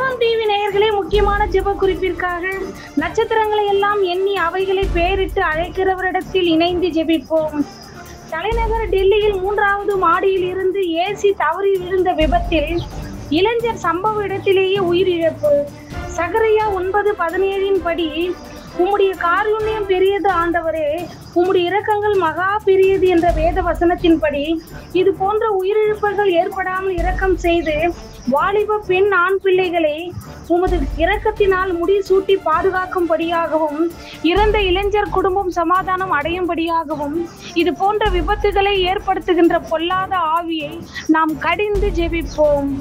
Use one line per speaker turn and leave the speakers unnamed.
சங்கமம் டிவி நேயர்களே, முக்கியமான ஜெப குறிப்பிற்காக நட்சத்திரங்களை எல்லாம் எண்ணி அவைகளை பெயரிட்டு அழைக்கிறவரிடத்தில் இணைந்து ஜெபிப்போம். தலைநகர் டெல்லியில் 3வது மாடியில் இருந்து ஏசி தவறி விழுந்த விபத்தில் இளைஞர் சம்பவ இடத்திலேயே உயிரிழப்பு. சகரியா 9:17 படி, உம்முடைய காருண்யம் பெரியது ஆண்டவரே, உம்முடைய இரக்கங்கள் மகா பெரியது என்ற வேத வசனத்தின்படி இது போன்ற உயிரிழப்புகள் ஏற்படாமல் இரக்கம் செய்து வாலிப பெண் ஆண் பிள்ளைகளை உமது இரக்கத்தினால் முடிசூட்டி பாதுகாக்கும்படியாகவும் இறந்த இளைஞர் குடும்பம் சமாதானம் அடையும்படியாகவும் இது போன்ற விபத்துகளை ஏற்படுத்துகின்ற பொல்லாத ஆவியை நாம் கடிந்து ஜெபிப்போம்.